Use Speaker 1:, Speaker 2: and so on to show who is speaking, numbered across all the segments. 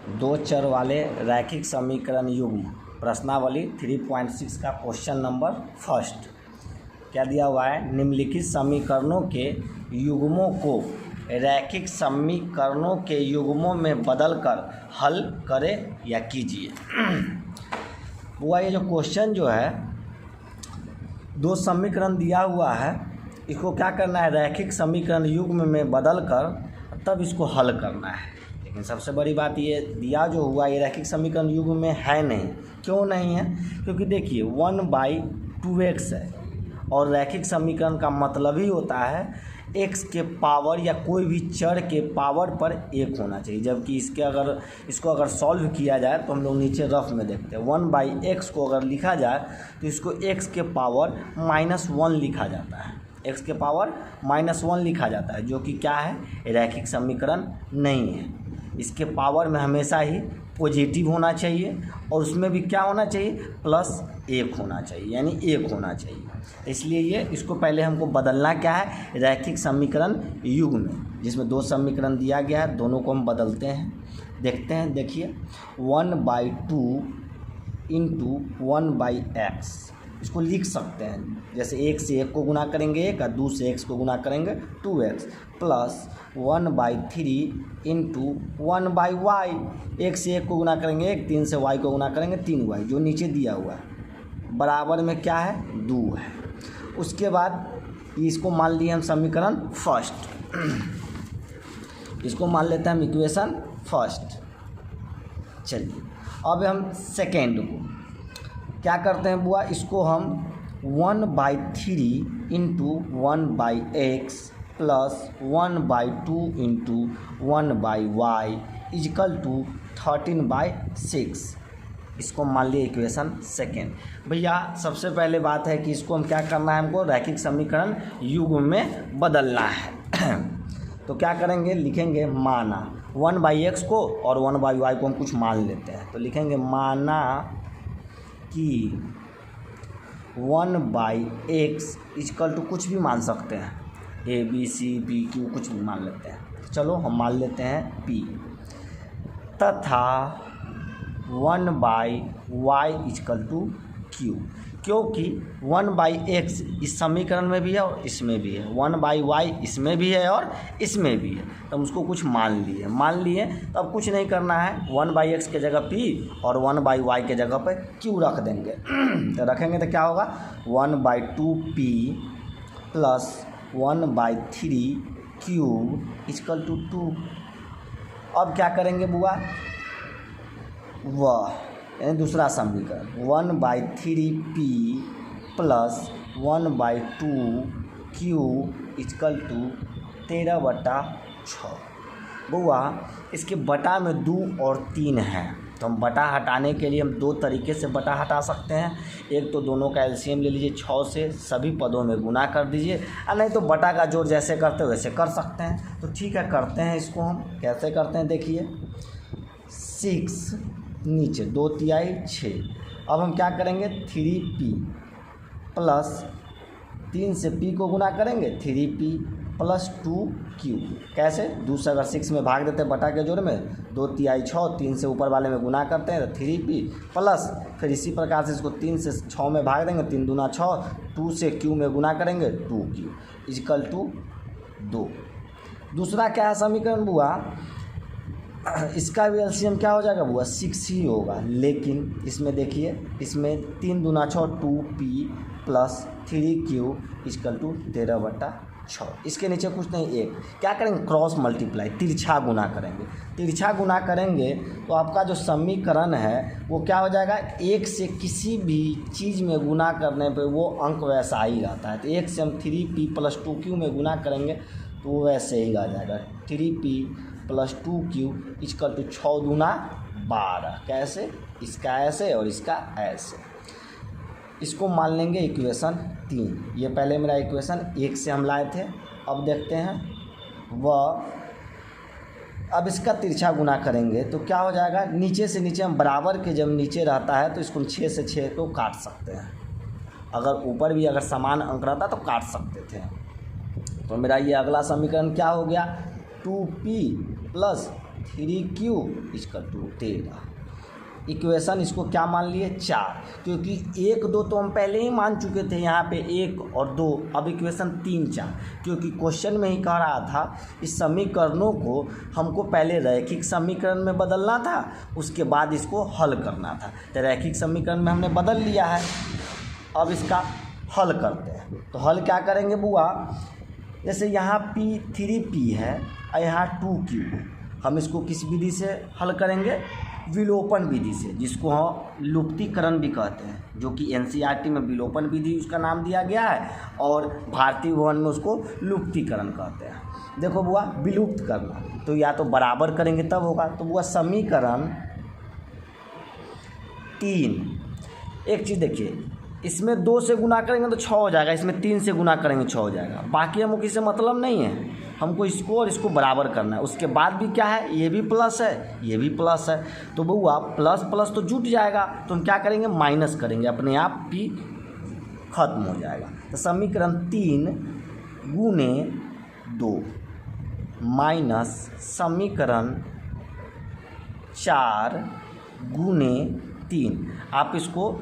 Speaker 1: दो चर वाले रैखिक समीकरण युग्म प्रश्नावली 3.6 का क्वेश्चन नंबर फर्स्ट क्या दिया हुआ है। निम्नलिखित समीकरणों के युग्मों को रैखिक समीकरणों के युग्मों में बदलकर हल करें या कीजिए। हुआ ये जो क्वेश्चन जो है, दो समीकरण दिया हुआ है, इसको क्या करना है, रैखिक समीकरण युग्म में बदलकर तब इसको हल करना है। लेकिन सबसे बड़ी बात ये दिया जो हुआ ये रैखिक समीकरण युग्म में है नहीं। क्यों नहीं है? क्योंकि देखिए 1/2x है और रैखिक समीकरण का मतलब ही होता है x के पावर या कोई भी चर के पावर पर 1 होना चाहिए। जबकि इसको अगर सॉल्व किया जाए तो हम लोग नीचे रफ में देखते हैं 1/x को अगर लिखा जाए तो इसको x के पावर -1 लिखा जाता है, x के पावर -1 लिखा जाता है, जो कि क्या है, रैखिक समीकरण नहीं है। इसके पावर में हमेशा ही पॉजिटिव होना चाहिए और उसमें भी क्या होना चाहिए, +1 होना चाहिए, यानी 1 होना चाहिए। इसलिए ये इसको पहले हमको बदलना क्या है, रैखिक समीकरण युग्म में, जिसमें दो समीकरण दिया गया है, दोनों को हम बदलते हैं। देखते हैं, देखिए 1/2 इंटू 1/x इसको लिख सकते हैं, जैसे 1 से 1 को गुना करेंगे 1 और 2 से x को गुना करेंगे 2x प्लस 1/3 इंटू 1/y, 1 से 1 को गुना करेंगे 1, 3 से y को गुना करेंगे 3y, जो नीचे दिया हुआ है, बराबर में क्या है, 2 है। उसके बाद इसको मान लिए हम समीकरण फर्स्ट, इसको मान लेते हैं हम इक्वेशन फर्स्ट। चलिए अब हम सेकेंड को क्या करते हैं बुआ, इसको हम 1/3 into 1/x plus 1/2 into 1/y equal to 13/6, इसको मान लिए इक्वेशन सेकेंड। भैया सबसे पहले बात है कि इसको हम क्या करना है, हमको रैखिक समीकरण युग्म में बदलना है। तो क्या करेंगे, लिखेंगे माना 1/x को और 1/y को हम कुछ मान लेते हैं, तो लिखेंगे माना कि 1/x इजकल टू कुछ भी मान सकते हैं, a b c p q कुछ भी मान लेते हैं। चलो हम मान लेते हैं p तथा 1/y इजकल टू q, क्योंकि 1/x इस समीकरण में भी है और इसमें भी है, 1/y इसमें भी है और इसमें भी है, तो हम उसको कुछ मान लिए तो अब कुछ नहीं करना है, 1/x के जगह p और 1/y के जगह पे q रख देंगे। तो रखेंगे तो क्या होगा, 1/2p plus 1/3q is equal to 2। अब क्या करेंगे बुआ, वह यानी दूसरा समीकरण 1/3p plus 1/2q is equal to 13/6। बुआ इसके बटा में 2 और 3 है, तो हम बटा हटाने के लिए हम दो तरीके से बटा हटा सकते हैं। एक तो दोनों का एलसीएम ले लीजिए, 6 से सभी पदों में गुना कर दीजिए, और नहीं तो बटा का जोड़ जैसे करते हो वैसे कर सकते हैं। तो ठीक है, करते हैं इसको, हम कैसे करते हैं देखिए, 6 नीचे 2 तिहाई 6। अब हम क्या करेंगे, 3p प्लस 3 से p को गुना करेंगे 3p प्लस 2q, कैसे, 2 से अगर 6 में भाग देते हैं बटा के जोड़ में, 2 तिहाई 6, 3 से ऊपर वाले में गुना करते हैं तो 3p प्लस, फिर इसी प्रकार से इसको 3 से 6 में भाग देंगे, 3 दूना 6, 2 से q में गुना करेंगे 2q इजकल टू 2। दूसरा क्या है समीकरण बुआ, इसका भी एलसीएम क्या हो जाएगा बुआ, 6 ही होगा, लेकिन इसमें देखिए, इसमें 3 दूना 6 2p plus 3q is equal to 13/6। इसके नीचे कुछ नहीं, एक क्या करेंगे, क्रॉस मल्टीप्लाई, तिरछा गुना करेंगे। तिरछा गुना करेंगे तो आपका जो समीकरण है वो क्या हो जाएगा, 1 से किसी भी चीज़ में गुना करने पे वो अंक वैसा ही रहता है। तो 1 से हम 3p प्लस 2q में गुना करेंगे तो वो वैसे ही आ जाएगा, 3p plus 2q is equal to 6 दूना 12, कैसे, इसका ऐसे और इसका ऐसे। इसको मान लेंगे इक्वेशन 3। ये पहले मेरा इक्वेशन 1 से हम लाए थे। अब देखते हैं वह, अब इसका तिरछा गुना करेंगे तो क्या हो जाएगा, नीचे से नीचे हम बराबर के जब नीचे रहता है तो इसको 6 से 6 को काट सकते हैं, अगर ऊपर भी अगर समान अंक रहता तो काट सकते थे। तो मेरा ये अगला समीकरण क्या हो गया, 2p plus 3Q equal to 13। Equation इसको क्या मान लिए 4, क्योंकि 1 2 तो हम पहले ही मान चुके थे यहाँ पे 1 और 2, अब इक्वेशन 3 4, क्योंकि क्वेश्चन में ही कह रहा था इस समीकरणों को हमको पहले रैखिक समीकरण में बदलना था, उसके बाद इसको हल करना था। तो रैखिक समीकरण में हमने बदल लिया है, अब इसका हल करते हैं। तो हल क्या करेंगे बुआ, जैसे यहाँ P3P है और यहाँ 2Q, हम इसको किस विधि से हल करेंगे, विलोपन विधि से, जिसको हम लुप्तीकरण भी कहते हैं, जो कि एनसीईआरटी में विलोपन विधि उसका नाम दिया गया है और भारतीय भवन में उसको लुप्तीकरण कहते हैं। देखो बुआ, विलुप्त करना तो या तो बराबर करेंगे तब होगा। तो बुआ समीकरण 3, एक चीज़ देखिए, इसमें 2 से गुना करेंगे तो 6 हो जाएगा, इसमें 3 से गुना करेंगे 6 हो जाएगा। बाकी हमको किसी से मतलब नहीं है, हमको इसको और इसको बराबर करना है। उसके बाद भी क्या है, ये भी प्लस है, ये भी प्लस है, तो बउआ प्लस प्लस तो जुट जाएगा, तो हम क्या करेंगे, माइनस करेंगे, अपने आप भी खत्म हो जाएगा। तो समीकरण 3 गुने 2 माइनस समीकरण 4 गुने 3, आप इसको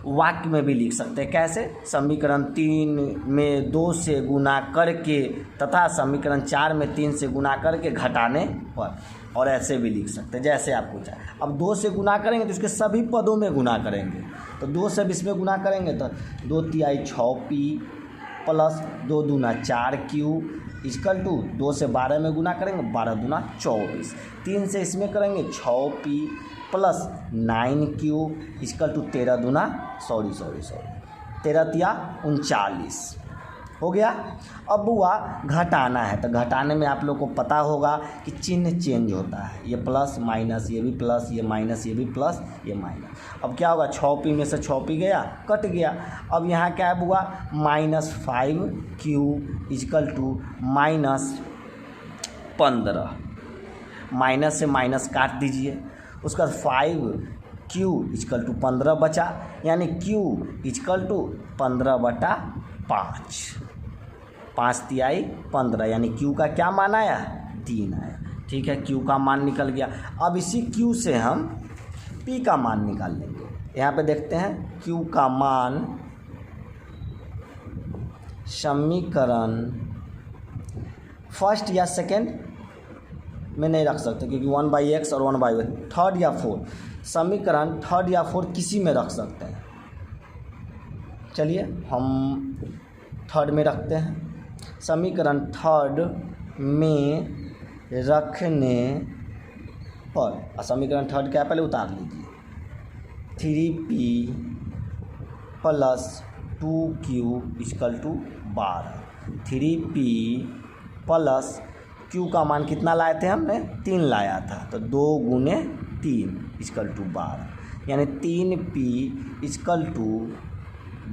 Speaker 1: वाक्य में भी लिख सकते हैं। कैसे, समीकरण 3 में 2 से गुना करके तथा समीकरण 4 में 3 से गुना करके घटाने पर, और ऐसे भी लिख सकते हैं जैसे आपको चाहे। अब 2 से गुना करेंगे तो इसके सभी पदों में गुना करेंगे, तो 2 से इसमें गुना करेंगे तो 2 तिहाई 6P प्लस 2 दूना 4Q इक्वल टू 2 से 12 में गुना करेंगे 12 दूना 24, 3 से इसमें करेंगे 6P plus 9Q equal to 13 दूना 13 तिया 39 हो गया। अब बुआ घटाना है, तो घटाने में आप लोग को पता होगा कि चिन्ह चेंज होता है, ये प्लस माइनस, ये भी प्लस, ये माइनस, ये भी प्लस, ये माइनस। अब क्या होगा, 6P में से 6P गया, कट गया। अब यहाँ क्या है बुआ, -5Q इक्वल टू -15, माइनस से माइनस काट दीजिए, उसका 5Q इक्वल टू 15 बचा, यानी Q इक्वल टू 15/5, 5 तिहाई 15, यानी Q का क्या मान आया, 3 आया। ठीक है, Q का मान निकल गया। अब इसी Q से हम P का मान निकाल लेंगे। यहाँ पे देखते हैं Q का मान, समीकरण फर्स्ट या सेकेंड में नहीं रख सकते, क्योंकि 1/x और 1/y, थर्ड या फोर्थ, समीकरण थर्ड या फोर्थ किसी में रख सकते हैं। चलिए हम थर्ड में रखते हैं। समीकरण थर्ड में रखने पर, समीकरण थर्ड क्या पहले उतार लीजिए, 3P plus 2Q equal to 12, 3P plus Q का मान कितना लाए थे हमने, 3 लाया था, तो 2 गुने 3 इक्वल टू 12, यानी 3P इक्वल टू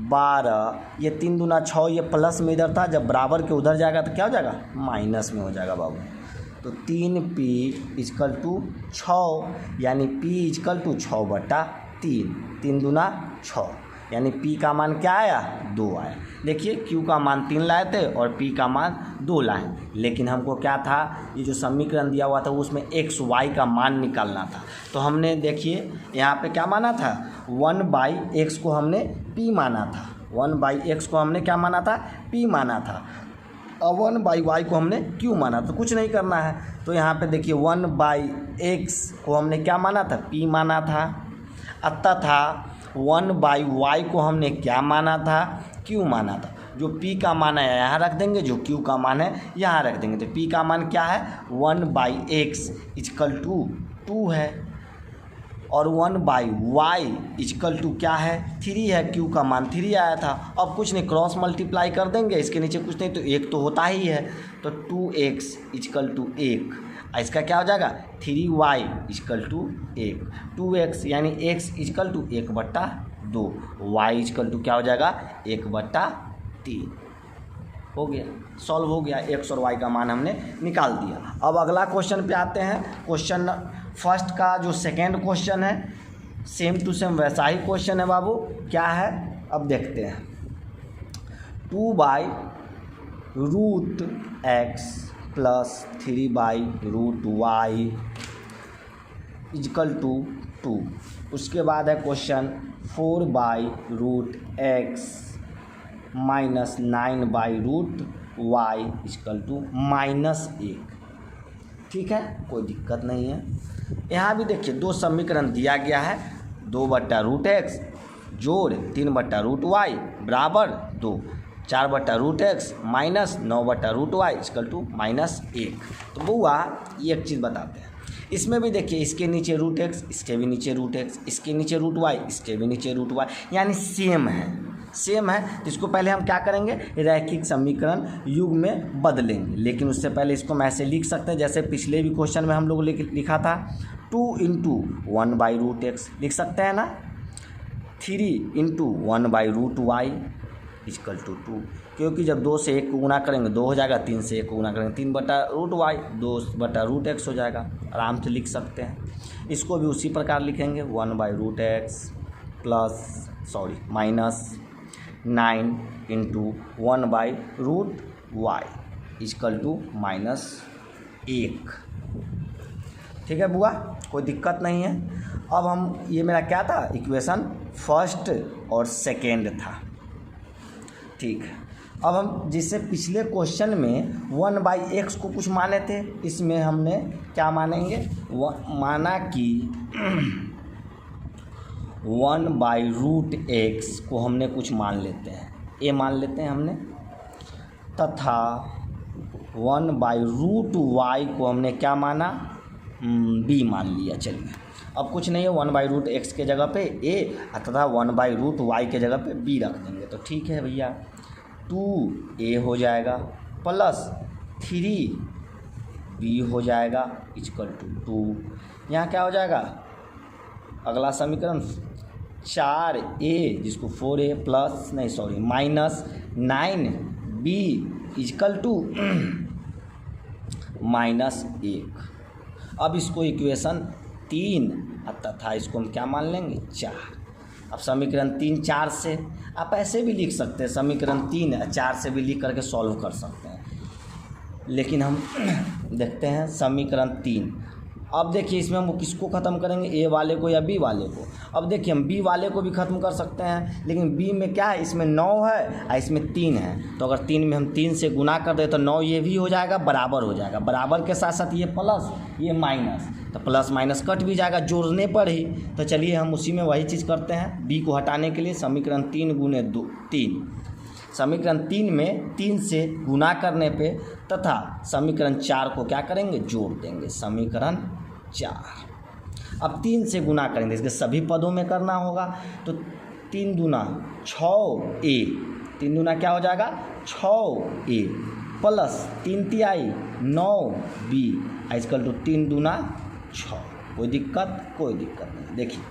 Speaker 1: 12, ये 3 दूना 6, ये प्लस में इधर था, जब बराबर के उधर जाएगा तो क्या हो जाएगा, माइनस में हो जाएगा बाबू। तो 3P इक्वल टू 6, यानी P इक्वल टू 6/3, 3 दूना 6, यानी P का मान क्या आया, 2 आया। देखिए Q का मान 3 लाए थे और P का मान 2 लाए, लेकिन हमको क्या था, ये जो समीकरण दिया हुआ था उसमें x y का मान निकालना था। तो हमने देखिए यहाँ पे क्या माना था, 1/x को हमने P माना था, 1/x को हमने क्या माना था, P माना था, और 1/y को हमने Q माना। तो कुछ नहीं करना है, तो यहाँ पे देखिए 1/x को हमने क्या माना था, P माना था, तथा 1/y को हमने क्या माना था, Q माना था। जो P का मान है यहाँ रख देंगे, जो Q का मान है यहाँ रख देंगे। तो P का मान क्या है, 1/x इक्वल टू 2 है, और 1/y इक्वल टू क्या है, 3 है। Q का मान 3 आया था। अब कुछ नहीं, क्रॉस मल्टीप्लाई कर देंगे, इसके नीचे कुछ नहीं तो 1 तो होता ही है, तो 2x इक्वल टू 1, इसका क्या हो जाएगा, 3y इक्वल टू 1, 2x यानी x equal to 1/2, y equal to क्या हो जाएगा, 1/3। हो गया, सॉल्व हो गया, x और y का मान हमने निकाल दिया। अब अगला क्वेश्चन पे आते हैं। क्वेश्चन फर्स्ट का जो सेकेंड क्वेश्चन है, सेम टू सेम वैसा ही क्वेश्चन है बाबू। क्या है, अब देखते हैं। 2/√x plus 3/√y is equal to 2। उसके बाद है question 4/√x minus 9/√y is equal to -1। ठीक है, कोई दिक्कत नहीं है। यहाँ भी देखिए दो समीकरण दिया गया है, 2/√x जोड़ 3/√y बराबर 2, 4/√x minus 9/√y is equal to -1। तो बुआ ये एक चीज़ बताते हैं, इसमें भी देखिए इसके नीचे √x, इसके भी नीचे √x, इसके नीचे √y, इसके भी नीचे √y, यानी सेम है। इसको पहले हम क्या करेंगे, रैखिक समीकरण युग में बदलेंगे। लेकिन उससे पहले इसको हम ऐसे लिख सकते हैं जैसे पिछले भी क्वेश्चन में हम लोग लिखा था 2 × 1/√x लिख सकते हैं ना, 3 × 1/√y इजकल टू 2, क्योंकि जब 2 से 1 को गुना करेंगे 2 हो जाएगा, 3 से 1 को गुना करेंगे 3/√y, 2/√x हो जाएगा। आराम से लिख सकते हैं। इसको भी उसी प्रकार लिखेंगे 1/√x minus 9 × 1/√y is equal to -1। ठीक है बुआ, कोई दिक्कत नहीं है। अब हम ये मेरा क्या था, इक्वेशन फर्स्ट और सेकेंड था। ठीक है, अब हम जिससे पिछले क्वेश्चन में 1/x को कुछ माने थे, इसमें हमने क्या मानेंगे, माना कि 1/√x को हमने कुछ मान लेते हैं, a मान लेते हैं हमने, तथा 1/√y को हमने क्या माना, b मान लिया। चलिए अब कुछ नहीं है, 1/√x के जगह पे a तथा 1/√y के जगह पे b रख देंगे। तो ठीक है भैया, 2a हो जाएगा प्लस 3b हो जाएगा इजकल टू 2। यहाँ क्या हो जाएगा, अगला समीकरण 4a जिसको 4a minus 9b is equal to -1। अब इसको इक्वेशन 3 तथा इसको हम क्या मान लेंगे, 4। अब समीकरण 3 4 से आप ऐसे भी लिख सकते हैं, समीकरण 3 4 से भी लिख करके सॉल्व कर सकते हैं। लेकिन हम देखते हैं समीकरण 3। अब देखिए इसमें हम किसको ख़त्म करेंगे, ए वाले को या बी वाले को। अब देखिए हम बी वाले को भी ख़त्म कर सकते हैं, लेकिन बी में क्या है, इसमें 9 है और इसमें 3 है। तो अगर 3 में हम 3 से गुना कर दें तो 9 ये भी हो जाएगा, बराबर हो जाएगा। बराबर के साथ साथ ये प्लस ये माइनस, तो प्लस माइनस कट भी जाएगा जोड़ने पर ही। तो चलिए हम उसी में वही चीज़ करते हैं, बी को हटाने के लिए समीकरण 3 × 3, समीकरण 3 में 3 से गुना करने पे तथा समीकरण 4 को क्या करेंगे, जोड़ देंगे, समीकरण 4। अब 3 से गुना करेंगे, इसके सभी पदों में करना होगा। तो 3 दूना 6a, 3 दूना क्या हो जाएगा 6a प्लस 3 तिहाई 9b इजकल टू 3 दूना 6। कोई दिक्कत नहीं। देखिए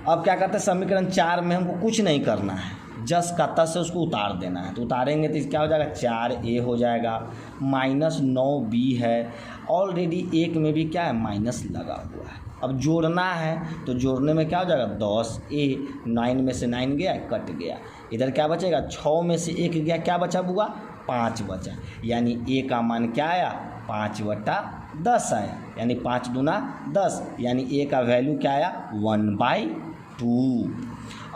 Speaker 1: अब क्या करते हैं, समीकरण 4 में हमको कुछ नहीं करना है, जस का तस से उसको उतार देना है। तो उतारेंगे तो क्या हो जाएगा, 4a हो जाएगा माइनस 9b है। ऑलरेडी 1 में भी क्या है, माइनस लगा हुआ है। अब जोड़ना है तो जोड़ने में क्या हो जाएगा, 10a, 9 में से 9 गया, कट गया। इधर क्या बचेगा, 6 में से 1 गया, क्या बचा बुआ, 5 बचा। यानी a का मान क्या आया, 5/10 आया, यानी 5 दूना 10, यानी a का वैल्यू क्या आया, 1/2।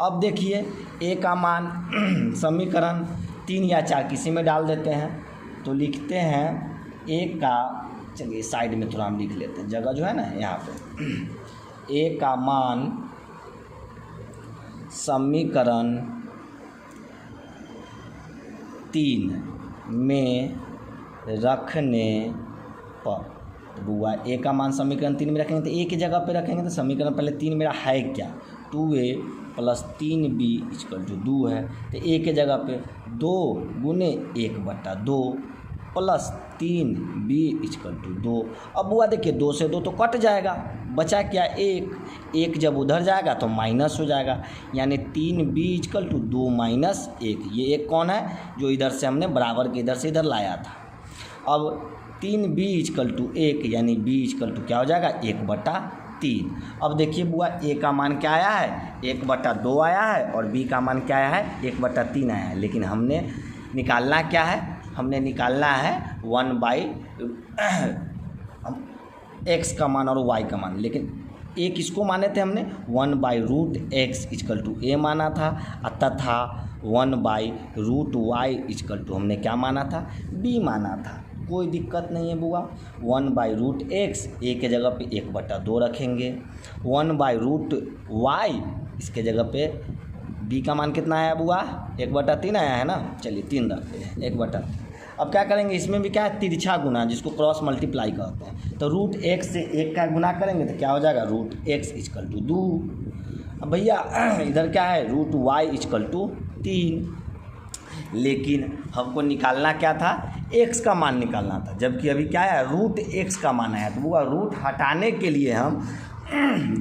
Speaker 1: अब देखिए a का मान समीकरण 3 या 4 किसी में डाल देते हैं। तो लिखते हैं a का, चलिए साइड में थोड़ा हम लिख लेते हैं, जगह जो है ना यहाँ पे, a का मान समीकरण 3 में रखने पर, तो बुआ a का मान समीकरण 3 में रखेंगे तो a की जगह पे रखेंगे। तो समीकरण पहले 3 मेरा है क्या, 2a plus 3b equal to 2 है। तो a के जगह पे 2 गुने 1/2 प्लस 3b इक्वल टू 2। अब बुआ देखिए 2 से 2 तो कट जाएगा, बचा क्या, 1 जब उधर जाएगा तो माइनस हो जाएगा, यानी 3b इक्वल टू 2 माइनस 1। ये 1 कौन है, जो इधर से हमने बराबर के इधर से इधर लाया था। अब 3b इक्वल टू 1, यानी b इक्वल टू क्या हो जाएगा, 1/3। अब देखिए बुआ a का मान क्या आया है, 1/2 आया है, और b का मान क्या आया है, 1/3 आया है। लेकिन हमने निकालना क्या है, हमने निकालना है 1/, x का मान और y का मान, लेकिन एक किसको माने थे हमने 1/√x = a माना था, तथा 1/√y = हमने क्या माना था b माना था। कोई दिक्कत नहीं है बुआ। 1/√x a के जगह पे 1/2 रखेंगे, 1/√y इसके जगह पे b का मान कितना आया बुआ 1/3 आया है ना, चलिए 3 रखते हैं 1/3। अब क्या करेंगे, इसमें भी क्या है तिरछा गुना, जिसको क्रॉस मल्टीप्लाई कहते हैं। तो √x से 1 का गुना करेंगे तो क्या हो जाएगा √x = 2। अब भैया इधर क्या है √y = 3, लेकिन हमको निकालना क्या था x का मान निकालना था, जबकि अभी क्या है √x का मान है। तो वो रूट हटाने के लिए हम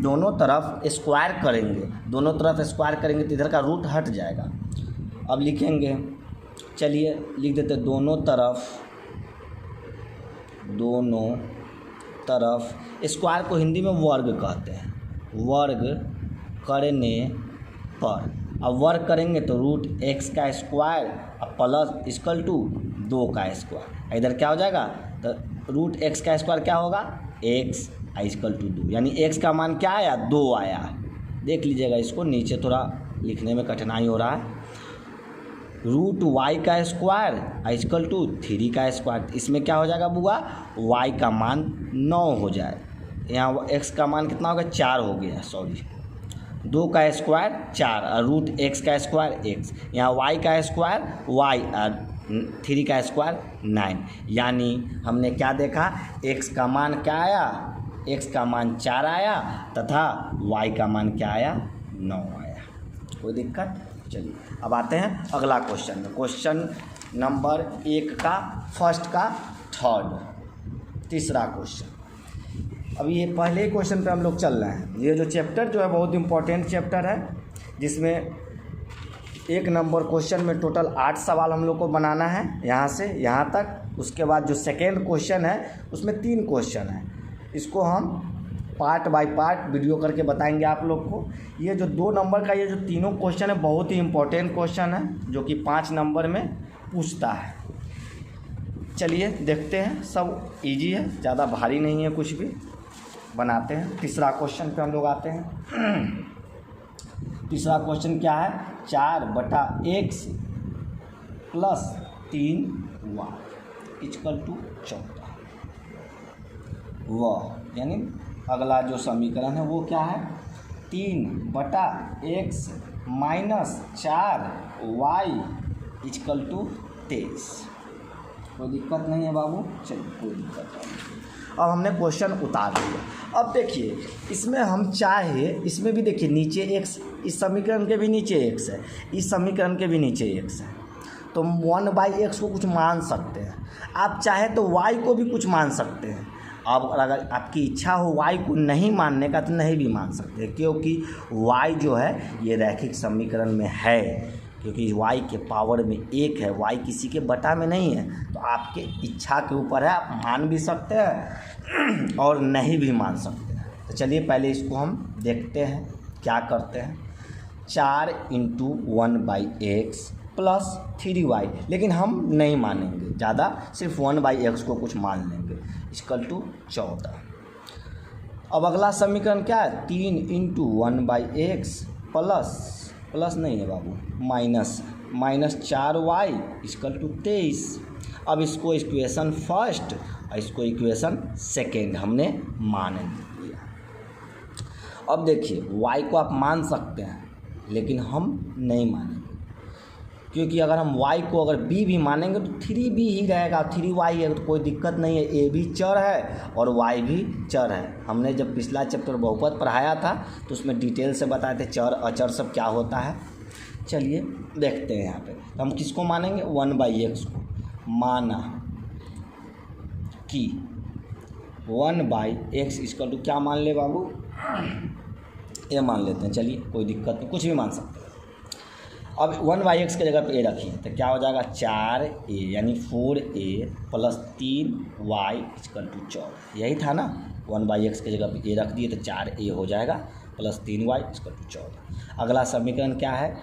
Speaker 1: दोनों तरफ स्क्वायर करेंगे, दोनों तरफ स्क्वायर करेंगे तो इधर का रूट हट जाएगा। अब लिखेंगे, चलिए लिख देते दोनों तरफ स्क्वायर को हिंदी में वर्ग कहते हैं, वर्ग करने पर। अब वर्ग करेंगे तो √x का स्क्वायर प्लस = 2 का स्क्वायर, इधर क्या हो जाएगा तो √x का स्क्वायर क्या होगा x = 2, यानी x का मान क्या आया 2 आया। देख लीजिएगा इसको, नीचे थोड़ा लिखने में कठिनाई हो रहा है। √y का स्क्वायर = 3 का स्क्वायर, इसमें क्या हो जाएगा बुआ y का मान 9 हो जाए, यहाँ x का मान कितना हो गया 4 हो गया, सॉरी 2 का स्क्वायर 4 और √x का स्क्वायर x, यहाँ y का स्क्वायर y और 3 का स्क्वायर 9, यानी हमने क्या देखा x का मान क्या आया, x का मान 4 आया तथा y का मान क्या आया 9 आया। कोई दिक्कत? चलिए अब आते हैं अगला क्वेश्चन में, क्वेश्चन नंबर 1 का फर्स्ट का थर्ड तीसरा क्वेश्चन। अब ये पहले क्वेश्चन पे हम लोग चल रहे हैं। ये जो चैप्टर जो है बहुत इंपॉर्टेंट चैप्टर है, जिसमें 1 नंबर क्वेश्चन में टोटल 8 सवाल हम लोग को बनाना है यहाँ से यहाँ तक। उसके बाद जो सेकेंड क्वेश्चन है उसमें 3 क्वेश्चन है, इसको हम पार्ट बाय पार्ट वीडियो करके बताएंगे आप लोग को। ये जो 2 नंबर का ये जो तीनों क्वेश्चन है बहुत ही इम्पोर्टेंट क्वेश्चन है, जो कि 5 नंबर में पूछता है। चलिए देखते हैं, सब इजी है, ज़्यादा भारी नहीं है, कुछ भी बनाते हैं। तीसरा क्वेश्चन पे हम लोग आते हैं। तीसरा क्वेश्चन क्या है 4/x + 3y = 14। वह यानी अगला जो समीकरण है वो क्या है 3/x - 4y = 23। कोई दिक्कत नहीं है बाबू, चलिए कोई दिक्कत नहीं। अब हमने क्वेश्चन उतार दिया। अब देखिए इसमें हम चाहे, इसमें भी देखिए नीचे x, इस समीकरण के भी नीचे x है, इस समीकरण के भी नीचे x है, तो 1/x को कुछ मान सकते हैं। आप चाहे तो y को भी कुछ मान सकते हैं। अब अगर आपकी इच्छा हो y को नहीं मानने का तो नहीं भी मान सकते, क्योंकि y जो है ये रैखिक समीकरण में है, क्योंकि y के पावर में 1 है, y किसी के बटा में नहीं है। तो आपके इच्छा के ऊपर है, आप मान भी सकते हैं और नहीं भी मान सकते हैं। तो चलिए पहले इसको हम देखते हैं क्या करते हैं। 4 × 1/x + 3y, लेकिन हम नहीं मानेंगे ज़्यादा, सिर्फ 1/x को कुछ मान लेंगे, = 14। अब अगला समीकरण क्या है 3 × 1/x प्लस नहीं है बाबू, -4y = 23। अब इसको इक्वेशन फर्स्ट और इसको इक्वेशन सेकेंड हमने मान लिया। अब देखिए y को आप मान सकते हैं, लेकिन हम नहीं मानेंगे, क्योंकि अगर हम y को अगर b भी मानेंगे तो 3b ही रहेगा, 3y है तो कोई दिक्कत नहीं है। a भी चर है और y भी चर है। हमने जब पिछला चैप्टर बहुपद पढ़ाया था तो उसमें डिटेल से बताए थे चर अचर सब क्या होता है। चलिए देखते हैं यहाँ पे, तो हम किसको मानेंगे 1/x को। माना कि 1/x = क्या मान ले बाबू a मान लेते हैं, चलिए कोई दिक्कत नहीं, कुछ भी मान सकते हैं। अब 1/x की जगह पे a रखिए तो क्या हो जाएगा 4a, यानी 4a + 3y = 14। यही था ना, 1/x की जगह पे a रख दिए तो 4a हो जाएगा + 3y = 14। अगला समीकरण क्या है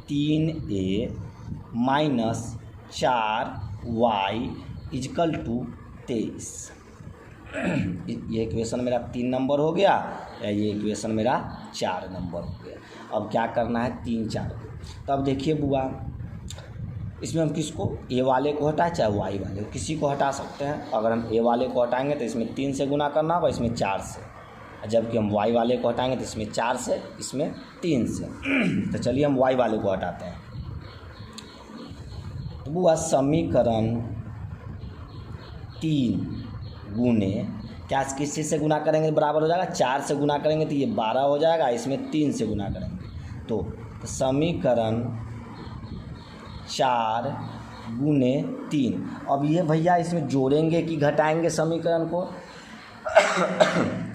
Speaker 1: 3a - वाई इजकल टू 23। ये इक्वेशन मेरा 3 नंबर हो गया, या ये इक्वेशन मेरा 4 नंबर हो गया। अब क्या करना है 3 4। तो अब देखिए बुआ, इसमें हम किसको, ए वाले को हटाए चाहे वाई वाले को, किसी को हटा सकते हैं। अगर हम ए वाले को हटाएंगे तो इसमें 3 से गुना करना होगा, इसमें 4 से, जबकि हम वाई वाले को हटाएंगे तो इसमें 4 से, इसमें 3 से। तो चलिए हम वाई वाले को हटाते हैं। तो बुआ समीकरण 3 गुने क्या किस चीज़ से गुना करेंगे बराबर हो जाएगा, 4 से गुना करेंगे तो ये 12 हो जाएगा, इसमें 3 से गुना करेंगे तो समीकरण 4 गुने 3। अब ये भैया इसमें जोड़ेंगे कि घटाएंगे समीकरण को?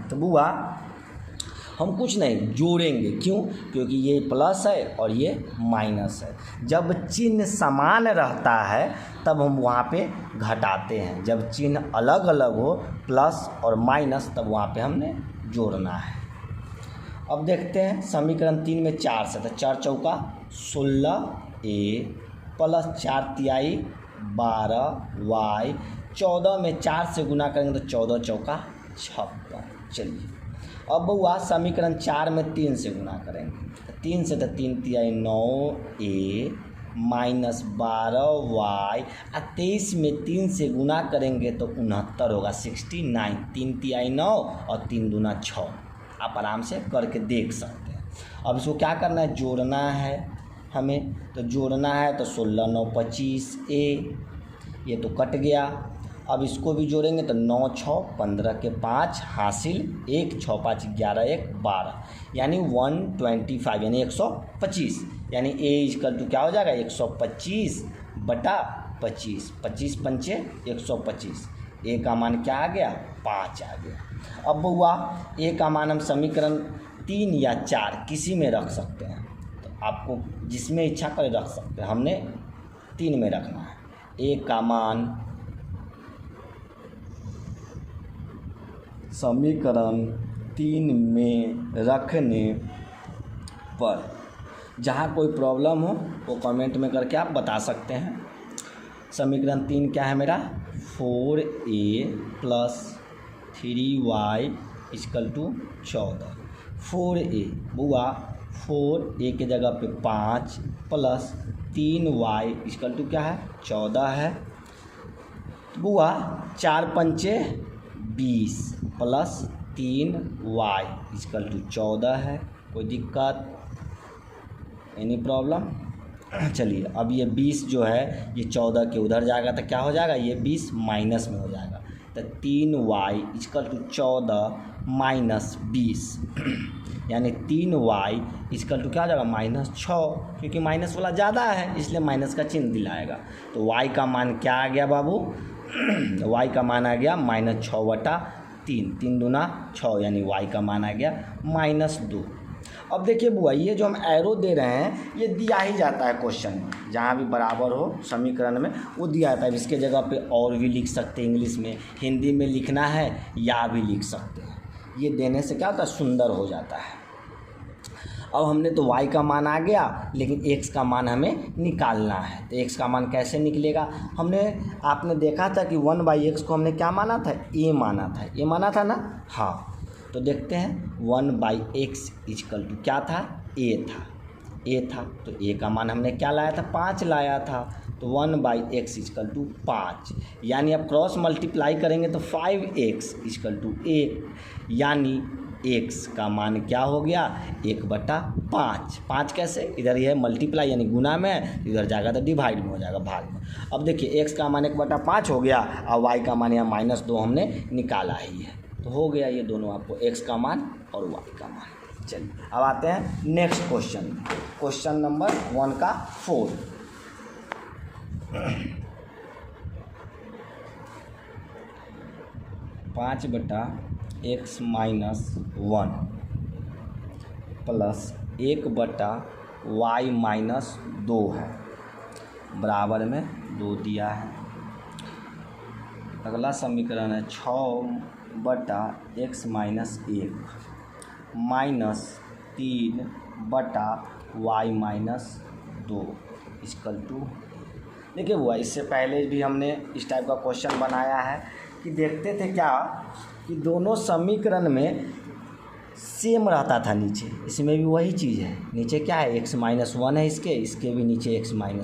Speaker 1: तो बुआ हम कुछ नहीं जोड़ेंगे, क्यों? क्योंकि ये प्लस है और ये माइनस है। जब चिन्ह समान रहता है तब हम वहाँ पे घटाते हैं, जब चिन्ह अलग अलग हो प्लस और माइनस तब वहाँ पे हमने जोड़ना है। अब देखते हैं समीकरण 3 में 4 से, तो 4 चौका 16a प्लस 4 तिहाई 12y, 14 में 4 से गुना करेंगे तो 14 चौका 56। चलिए अब बउआ समीकरण 4 में 3 से गुना करेंगे, 3 से तो 3 तिहाई 9a माइनस 12y, 23 में 3 से गुना करेंगे तो 69 होगा, 69। 3 तिहाई 9 और 3 दूना 6। आप आराम से करके देख सकते हैं। अब इसको क्या करना है, जोड़ना है हमें। तो जोड़ना है तो 16 9 25a, ये तो कट गया। अब इसको भी जोड़ेंगे तो 9 6 15 के 5 हासिल 1 6 5 11 1 12, यानी 125 यानी 125, यानी a इक्वल टू क्या हो जाएगा 125 बटा 25, 25 पंचे 125। a का मान क्या आ गया 5 आ गया। अब बउआ a का मान हम समीकरण 3 या 4 किसी में रख सकते हैं, तो आपको जिसमें इच्छा करे रख सकते हैं। हमने 3 में रखना है। a का मान समीकरण 3 में रखने पर, जहाँ कोई प्रॉब्लम हो वो कमेंट में करके आप बता सकते हैं। समीकरण 3 क्या है मेरा 4a plus 3y equal to 14। 4a बुआ 4a के जगह पे 5 प्लस 3y इक्वल टू क्या है 14 है। बुआ 4 पंचे 20 प्लस 3y इक्वल टू 14 है। कोई दिक्कत, एनी प्रॉब्लम? चलिए अब ये 20 जो है ये 14 के उधर जाएगा तो क्या हो जाएगा, ये 20 माइनस में हो जाएगा, तो 3y इक्वल टू 14 माइनस 20, यानी 3y इक्वल टू क्या हो जाएगा -6, क्योंकि माइनस वाला ज़्यादा है इसलिए माइनस का चिन्ह दिलाएगा। तो y का मान क्या आ गया बाबू, y का मान आ गया -6 बटा 3, 3 दूना 6, यानी y का मान आ गया -2। अब देखिए बुआ ये जो हम एरो दे रहे हैं ये दिया ही जाता है क्वेश्चन में, जहाँ भी बराबर हो समीकरण में वो दिया जाता है। इसके जगह पे और भी लिख सकते हैं, इंग्लिश में हिंदी में लिखना है या भी लिख सकते हैं। ये देने से क्या होता है सुंदर हो जाता है। अब हमने तो y का मान आ गया, लेकिन x का मान हमें निकालना है। तो x का मान कैसे निकलेगा, आपने देखा था कि 1/x को हमने क्या माना था, a माना था, a माना था ना। हाँ तो देखते हैं 1/x इक्वल टू क्या था, a था। तो a का मान हमने क्या लाया था 5 लाया था, तो 1/x इक्वल टू 5, यानी अब क्रॉस मल्टीप्लाई करेंगे तो 5x इक्वल टू 1, यानी x का मान क्या हो गया 1/5। 5 कैसे, इधर ये है मल्टीप्लाई यानी गुना में, इधर जाएगा तो डिवाइड में हो जाएगा भाग में। अब देखिए x का मान 1/5 हो गया और y का मान यहाँ -2 हमने निकाला ही है, तो हो गया ये दोनों आपको x का मान और y का मान। चलिए अब आते हैं नेक्स्ट क्वेश्चन, क्वेश्चन नंबर 1 का 4। पाँच बटा x minus 1 plus 1/y minus 2 है, बराबर में 2 दिया है। अगला समीकरण है 6/x minus 1 minus 3/y minus 2 equal to देखिए हुआ, इससे पहले भी हमने इस टाइप का क्वेश्चन बनाया है कि देखते थे क्या कि दोनों समीकरण में सेम रहता था नीचे, इसमें भी वही चीज़ है। नीचे क्या है, x-1 है, इसके भी नीचे x-1 है,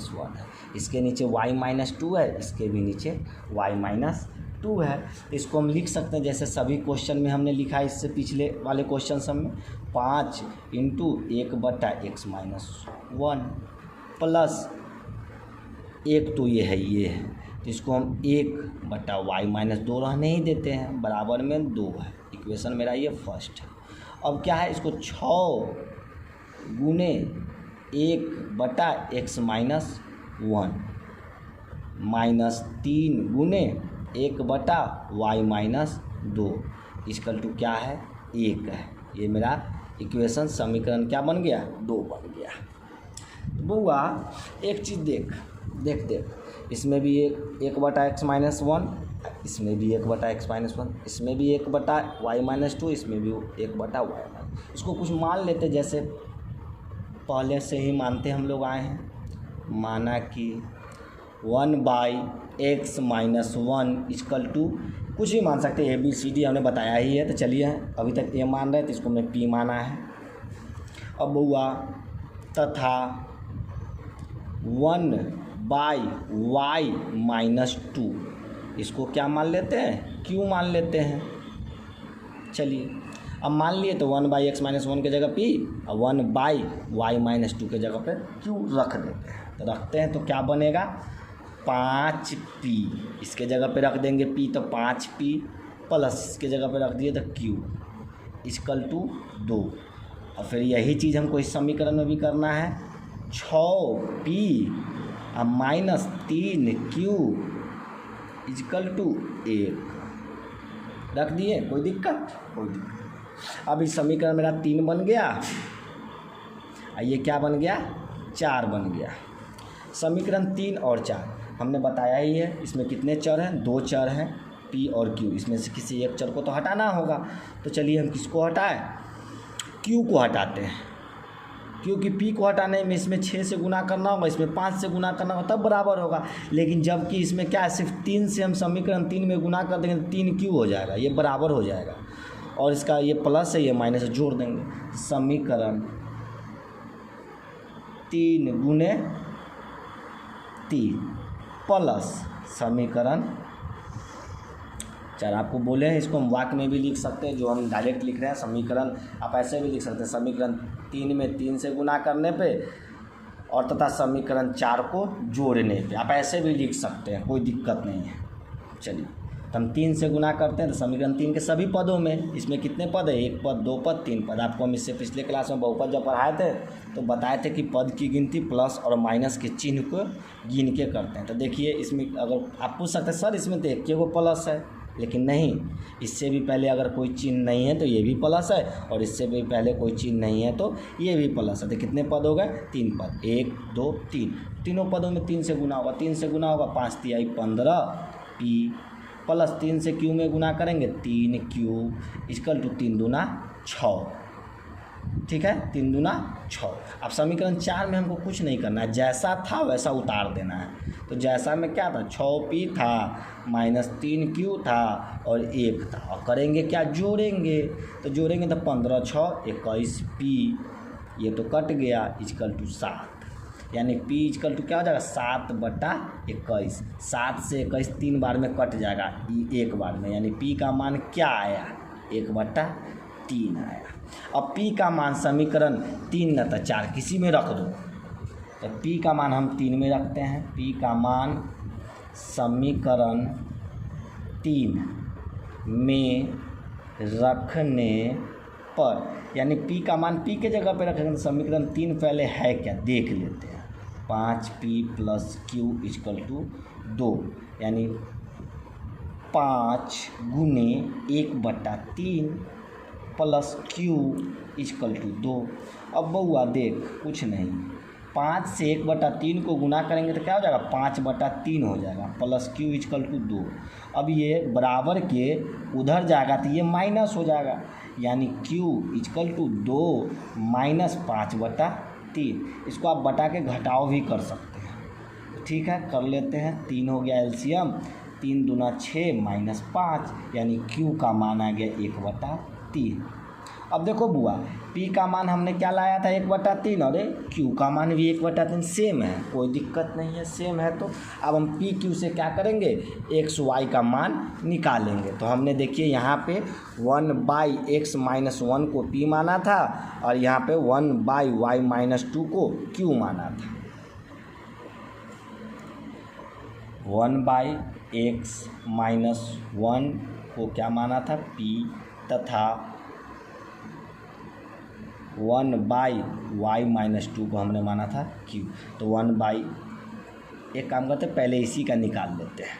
Speaker 1: इसके नीचे y-2 है, इसके भी नीचे y-2 है। इसको हम लिख सकते हैं जैसे सभी क्वेश्चन में हमने लिखा है इससे पिछले वाले क्वेश्चन सब में, 5 × 1/x-1 प्लस 1 तो ये है, तो इसको हम 1/y-2 रहने ही देते हैं, बराबर में 2 है। इक्वेशन मेरा ये फर्स्ट है। अब क्या है, इसको 6 × 1/x-1 minus 3 × 1/y-2 is equal to क्या है, 1 है। ये मेरा इक्वेशन समीकरण क्या बन गया, 2 बन गया। तो बउआ एक चीज़ देख, इसमें भी 1/x-1, इसमें भी 1/x-1, इसमें भी 1/y-2, इसमें भी 1/y-, इसको कुछ मान लेते जैसे पहले से ही मानते हम लोग आए हैं। माना कि 1/x-1 इक्वल टू कुछ भी मान सकते हैं, ABCD हमने बताया ही है। तो चलिए अभी तक ये मान रहे हैं तो इसको हमने P माना है। अब बउआ तथा 1/y-2 इसको क्या मान लेते हैं, Q मान लेते हैं। चलिए अब मान लिए तो 1/x-1 की जगह P और 1/y-2 के जगह पे Q रख देते हैं। तो रखते हैं तो क्या बनेगा, 5P, इसके जगह पे रख देंगे P तो 5P प्लस इसके जगह पे रख दिए तो Q इक्वल टू 2। और फिर यही चीज़ हमको इस समीकरण में भी करना है, 6P और माइनस 3Q इक्वल टू 1 रख दिए। कोई दिक्कत? अब इस समीकरण मेरा 3 बन गया और ये क्या बन गया, 4 बन गया। समीकरण 3 और 4 हमने बताया ही है। इसमें कितने चर हैं, 2 चर हैं, P और Q। इसमें से किसी एक चर को तो हटाना होगा। तो चलिए हम किसको हटाएं, Q को हटाते हैं, क्योंकि P को हटाने में इसमें 6 से गुना करना होगा, इसमें 5 से गुना करना होगा, तब बराबर होगा। लेकिन जबकि इसमें क्या है, सिर्फ 3 से हम समीकरण 3 में गुना कर देंगे तो 3Q हो जाएगा, ये बराबर हो जाएगा। और इसका ये प्लस है, ये माइनस जोड़ देंगे। समीकरण 3 × 3 प्लस समीकरण 4। आपको बोले हैं इसको हम वाक्य में भी लिख सकते हैं, जो हम डायरेक्ट लिख रहे हैं समीकरण आप ऐसे भी लिख सकते हैं, समीकरण 3 में 3 से गुना करने पे और तथा समीकरण 4 को जोड़ने पे आप ऐसे भी लिख सकते हैं, कोई दिक्कत नहीं है। चलिए तो हम 3 से गुना करते हैं तो समीकरण 3 के सभी पदों में, इसमें कितने पद है, 1 पद, 2 पद, 3 पद। आपको हम इससे पिछले क्लास में बहुपद जब पढ़ाए थे तो बताए थे कि पद की गिनती प्लस और माइनस के चिन्ह को गिन के करते हैं। तो देखिए इसमें अगर आप पूछ सकते हैं सर इसमें तो एक को प्लस है, लेकिन नहीं, इससे भी पहले अगर कोई चिन्ह नहीं है तो ये भी प्लस है, और इससे भी पहले कोई चिन्ह नहीं है तो ये भी प्लस है। तो कितने पद हो गए, 3 पद, 1 2 3, तीनों पदों में 3 से गुना होगा, 3 से गुना होगा 5 × 3 = 15 P प्लस 3 से Q में गुना करेंगे 3Q इक्वल टू 3 दूना 6। ठीक है, 3 दूना 6। अब समीकरण 4 में हमको कुछ नहीं करना है, जैसा था वैसा उतार देना है। तो जैसा में क्या था, 6P था माइनस 3Q था और 1 था, और करेंगे क्या, जोड़ेंगे। तो जोड़ेंगे तो 15 × 6 = 21P, ये तो कट गया, इक्वल टू 7। यानी P इक्वल टू क्या हो जाएगा, 7/21। 7 से 21 3 बार में कट जाएगा, एक बार में, यानी P का मान क्या आया, 1/3 आया। अब P का मान समीकरण 3 न तो 4 किसी में रख दो, तो P का मान हम 3 में रखते हैं। P का मान समीकरण 3 में रखने पर, यानी P का मान P के जगह पे रखेंगे तो समीकरण 3 पहले है क्या देख लेते हैं। 5P + Q = 2, यानी 5 × 1/3 प्लस Q = 2। अब बउआ देख कुछ नहीं, 5 से 1/3 को गुना करेंगे तो क्या हो जाएगा, 5/3 हो जाएगा, प्लस Q = 2। अब ये बराबर के उधर जाएगा तो ये माइनस हो जाएगा, यानी Q = 2 - 5/3। इसको आप बटा के घटाव भी कर सकते हैं। ठीक है, कर लेते हैं। 3 हो गया एलसीएम, 3 दूना 6 माइनस 5, यानी Q का मान आ गया 1/3। अब देखो बुआ, P का मान हमने क्या लाया था 1/3, और Q का मान भी 1/3 सेम है, कोई दिक्कत नहीं है, सेम है। तो अब हम P Q से क्या करेंगे, x y का मान निकालेंगे। तो हमने देखिए यहाँ पे 1/x - 1 को P माना था, और यहाँ पे 1/y - 2 को Q माना था। 1/x - 1 को क्या माना था, P, तथा 1/y - 2 को हमने माना था Q। तो एक काम करते हैं, पहले इसी का निकाल लेते हैं।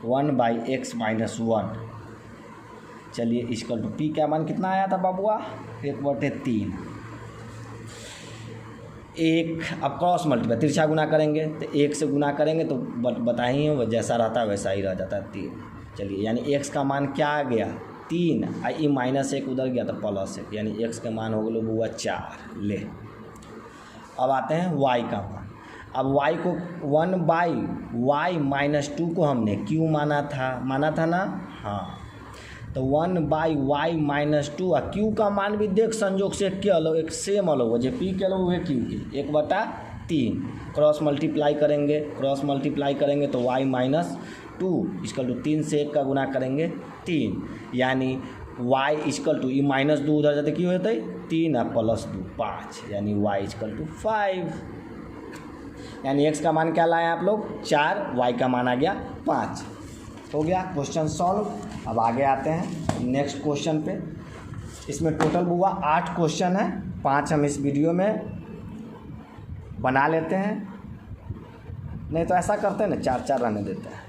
Speaker 1: 1/x - 1, चलिए इक्वल टू P का मान कितना आया था बाबुआ, 1/3। अब क्रॉस मल्टीप्लाई तिरछा गुना करेंगे, तो 1 से गुना करेंगे तो बताइए वो जैसा रहता है वैसा ही रह जाता है 3। चलिए, यानी x का मान क्या आ गया 3, आई -1 उधर गया तो +1, यानी x का मान हो गया बुआ 4। ले, अब आते हैं y का मान। अब y को 1/y - 2 को हमने Q माना था ना, हाँ। तो 1/y - 2 और Q का मान भी देख संजोग से एक सेम अलग हो, जो P के अलग है Q के 1/3। क्रॉस मल्टीप्लाई करेंगे तो y - 2 इक्वल टू 3 से 1 का गुना करेंगे 3, यानी y इक्वल टू -2 उधर जाते क्यों होता है 3 और +2 5, यानी y इक्वल टू 5। यानी x का मान क्या लाए आप लोग 4, y का मान आ गया 5। हो गया क्वेश्चन सॉल्व। अब आगे आते हैं नेक्स्ट क्वेश्चन पे। इसमें टोटल बुआ 8 क्वेश्चन है, 5 हम इस वीडियो में बना लेते हैं, नहीं तो ऐसा करते हैं ना 4-4 रहने देते हैं।